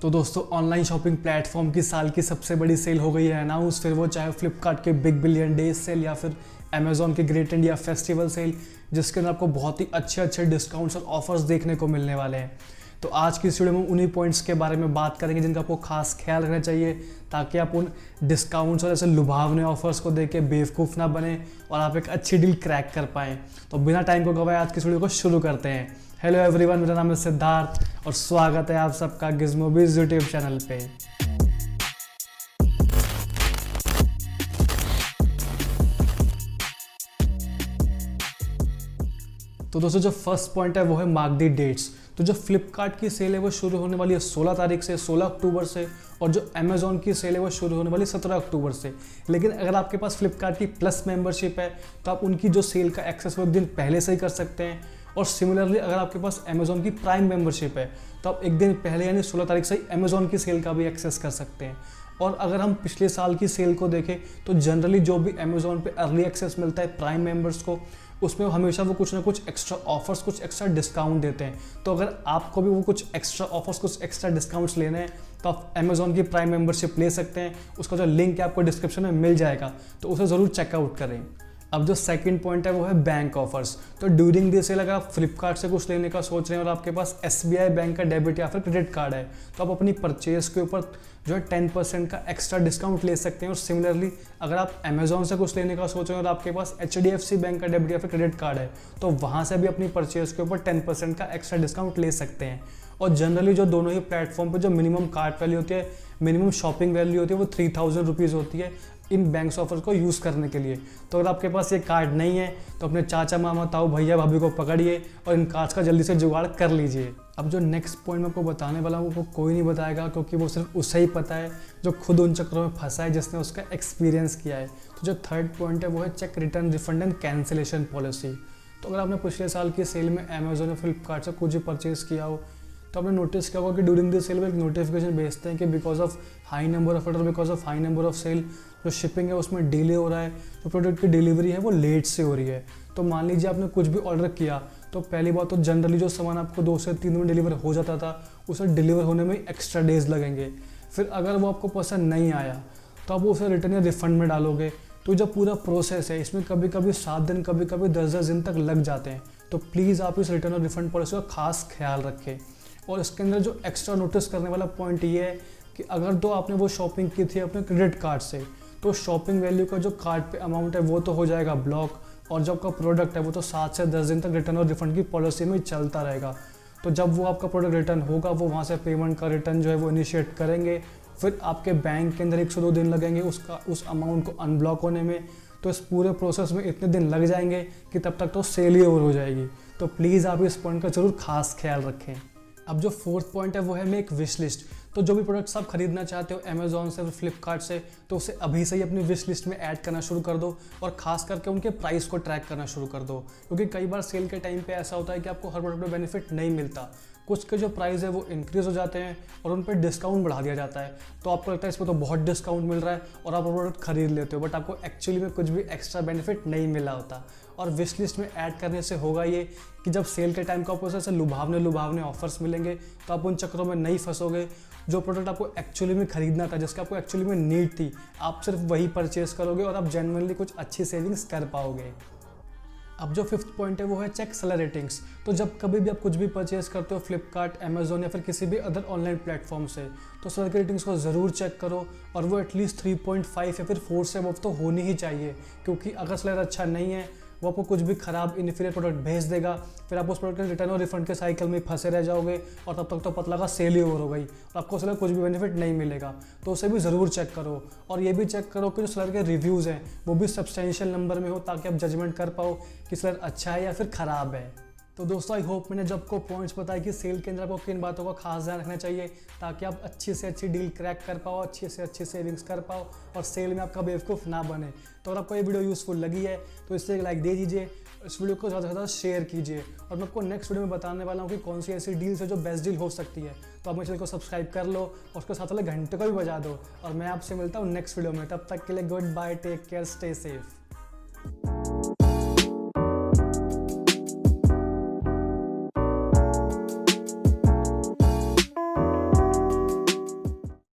तो दोस्तों online shopping platform की साल की सबसे बड़ी सेल हो गई है अनाउंस। फिर वो चाहे फ्लिपकार्ट के बिग बिलियन डेज सेल या फिर अमेजॉन के ग्रेट इंडिया फेस्टिवल सेल, जिसके अंदर आपको बहुत ही अच्छे डिस्काउंट्स और ऑफर्स देखने को मिलने वाले हैं। तो आज की इस वीडियो में उन्हीं पॉइंट्स के बारे में बात करेंगे जिनका आपको खास ख्याल रखना चाहिए, ताकि आप उन डिस्काउंट्स और ऐसे लुभावने ऑफर्स को देख के बेवकूफ़ ना बने और आप एक अच्छी डील क्रैक कर पाएँ। तो बिना टाइम को गवाए आज की इस वीडियो को शुरू करते हैं। हेलो एवरीवन, मेरा नाम है सिद्धार्थ और स्वागत है आप सबका गिज़मोबिज़ यूट्यूब चैनल पे। तो दोस्तों जो फर्स्ट पॉइंट है वो है मार्क दी डेट्स। तो जो फ्लिपकार्ट की सेल है वो शुरू होने वाली है 16 तारीख से, 16 अक्टूबर से, और जो अमेजॉन की सेल है वो शुरू होने वाली 17 अक्टूबर से। लेकिन अगर आपके पास फ्लिपकार्ट की प्लस मेंबरशिप है तो आप उनकी जो सेल का एक्सेस वो एक दिन पहले से ही कर सकते हैं। और सिमिलरली अगर आपके पास अमेजॉन की प्राइम मेंबरशिप है तो आप एक दिन पहले यानी 16 तारीख से ही अमेजॉन की सेल का भी एक्सेस कर सकते हैं। और अगर हम पिछले साल की सेल को देखें तो जनरली जो भी अमेजॉन पे अर्ली एक्सेस मिलता है प्राइम मेंबर्स को, उसमें हमेशा वो कुछ ना कुछ एक्स्ट्रा ऑफर्स, कुछ एक्स्ट्रा डिस्काउंट देते हैं। तो अगर आपको भी वो कुछ एक्स्ट्रा ऑफर्स, कुछ एक्स्ट्रा डिस्काउंट्स लेने हैं तो आप अमेजॉन की प्राइम मेंबरशिप ले सकते हैं। उसका जो लिंक है आपको डिस्क्रिप्शन में मिल जाएगा, तो उसे ज़रूर चेकआउट करें। अब जो सेकंड पॉइंट है वो है बैंक ऑफर्स। तो ड्यूरिंग दिस सेल अगर आप फ्लिपकार्ट से कुछ लेने का सोच रहे हैं और आपके पास SBI बैंक का डेबिट या फिर क्रेडिट कार्ड है तो आप अपनी परचेज के ऊपर जो है 10% का एक्स्ट्रा डिस्काउंट ले सकते हैं। और सिमिलरली अगर आप अमेजॉन से कुछ लेने का सोच रहे हैं और आपके पास HDFC बैंक का डेबिट या फिर क्रेडिट कार्ड है तो वहाँ से भी अपनी परचेज के ऊपर 10% का एक्स्ट्रा डिस्काउंट ले सकते हैं। और जनरली जो दोनों ही प्लेटफॉर्म पर जो मिनिमम कार्ट वैल्यू होती है, मिनिमम शॉपिंग वैल्यू होती है वो 3000 रुपीज़ होती है इन बैंक्स ऑफर को यूज़ करने के लिए। तो अगर आपके पास ये कार्ड नहीं है तो अपने चाचा मामा ताऊ भैया भाभी को पकड़िए और इन कार्ड्स का जल्दी से जुगाड़ कर लीजिए। अब जो नेक्स्ट पॉइंट मैं आपको बताने वाला हूँ वो कोई नहीं बताएगा, क्योंकि वो सिर्फ उसे ही पता है जो खुद उन चक्रों में फंसा है, जिसने उसका एक्सपीरियंस किया है। तो जो थर्ड पॉइंट है वो है check return refund and cancellation policy. तो अगर आपने पिछले साल की सेल में अमेजोन या फ्लिपकार्ट से कुछ भी परचेज़ किया हो तो आपने नोटिस किया होगा कि ड्यूरिंग दिस सेल में एक नोटिफिकेशन भेजते हैं कि because of high number of order, because of high number of sale जो शिपिंग है उसमें डिले हो रहा है, जो प्रोडक्ट की डिलीवरी है वो लेट से हो रही है। तो मान लीजिए आपने कुछ भी ऑर्डर किया तो पहली बात तो जनरली जो सामान आपको 2 से 3 दिन में डिलीवर हो जाता था उसे डिलीवर होने में एक्स्ट्रा डेज लगेंगे। फिर अगर वो आपको पसंद नहीं आया तो आप उसे रिटर्न या रिफंड में डालोगे। तो जब पूरा प्रोसेस है इसमें कभी कभी 7 दिन, कभी कभी 10 दिन तक लग जाते हैं। तो प्लीज़ आप इस रिटर्न और रिफंड पॉलिसी का खास ख्याल रखें। और इसके अंदर जो एक्स्ट्रा नोटिस करने वाला पॉइंट ये है कि अगर तो आपने वो शॉपिंग की थी अपने क्रेडिट कार्ड से तो शॉपिंग वैल्यू का जो कार्ड पे अमाउंट है वो तो हो जाएगा ब्लॉक, और जो आपका प्रोडक्ट है वो तो 7 से 10 दिन तक रिटर्न और रिफंड की पॉलिसी में चलता रहेगा। तो जब वो आपका प्रोडक्ट रिटर्न होगा वो वहाँ से पेमेंट का रिटर्न जो है वो इनिशिएट करेंगे। फिर आपके बैंक के अंदर 1 से 2 दिन लगेंगे उस अमाउंट को अनब्लॉक होने में। तो इस पूरे प्रोसेस में इतने दिन लग जाएंगे कि तब तक तो सेल ही ओवर हो जाएगी। तो प्लीज़ आप इस पॉइंट का ज़रूर खास ख्याल रखें। अब जो फोर्थ पॉइंट है वो है मेक विश लिस्ट। तो जो भी प्रोडक्ट्स आप खरीदना चाहते हो अमेजॉन से, फ्लिपकार्ट से, तो उसे अभी से ही अपनी विश लिस्ट में ऐड करना शुरू कर दो और खास करके उनके प्राइस को ट्रैक करना शुरू कर दो। क्योंकि कई बार सेल के टाइम पे ऐसा होता है कि आपको हर प्रोडक्ट में बेनिफिट नहीं मिलता, कुछ के जो प्राइस है वो इंक्रीज़ हो जाते हैं और उन पर डिस्काउंट बढ़ा दिया जाता है। तो आपको लगता है इस पर तो बहुत डिस्काउंट मिल रहा है और आप प्रोडक्ट खरीद लेते हो, बट आपको एक्चुअली में कुछ भी एक्स्ट्रा बेनिफिट नहीं मिला होता। और विश लिस्ट में ऐड करने से होगा ये कि जब सेल के टाइम को आपको ऐसे लुभावने ऑफर्स मिलेंगे तो आप उन चक्रों में नहीं फंसोगे। जो प्रोडक्ट आपको एक्चुअली में खरीदना था, जिसका आपको एक्चुअली में नीड थी, आप सिर्फ वही परचेज करोगे और आप जेन्युइनली कुछ अच्छी सेविंग्स कर पाओगे। अब जो फिफ्थ पॉइंट है वो है चेक सेलर रेटिंग्स। तो जब कभी भी आप कुछ भी परचेज करते हो फ्लिपकार्ट, अमेजोन या फिर किसी भी अदर ऑनलाइन प्लेटफॉर्म से, तो सेलर की रेटिंग्स को ज़रूर चेक करो और वो एटलीस्ट 3.5 या फिर 4 से अबव तो होनी ही चाहिए। क्योंकि अगर सेलर अच्छा नहीं है वो आपको कुछ भी ख़राब इन्फीरियर प्रोडक्ट भेज देगा, फिर आप उस प्रोडक्ट के रिटर्न और रिफंड के साइकिल में फंसे रह जाओगे और तब तक तो पतला का सेल ही ओवर हो गई और आपको सेलर कुछ भी बेनिफिट नहीं मिलेगा। तो उसे भी ज़रूर चेक करो और ये भी चेक करो कि जो सेलर के रिव्यूज़ हैं वो भी सब्सटेंशियल नंबर में हो, ताकि आप जजमेंट कर पाओ कि सेलर अच्छा है या फिर ख़राब है। तो दोस्तों आई होप मैंने जब को पॉइंट्स बताया कि सेल के अंदर आपको किन बातों का खास ध्यान रखना चाहिए ताकि आप अच्छी से अच्छी डील क्रैक कर पाओ, अच्छी से अच्छी सेविंग्स कर पाओ और सेल में आपका बेवकूफ़ ना बने। तो अगर आपको ये वीडियो यूज़फुल लगी है तो इससे एक लाइक दे दीजिए, इस वीडियो को ज़्यादा से ज़्यादा शेयर कीजिए। और मैं आपको नेक्स्ट वीडियो में बताने वाला हूँ कि कौन सी ऐसी डील्स है जो बेस्ट डील हो सकती है। तो आप मेरे चैनल को सब्सक्राइब कर लो और उसके साथ वाले घंटे को भी बजा दो और मैं आपसे मिलता हूँ नेक्स्ट वीडियो में। तब तक के लिए goodbye, take care, stay safe.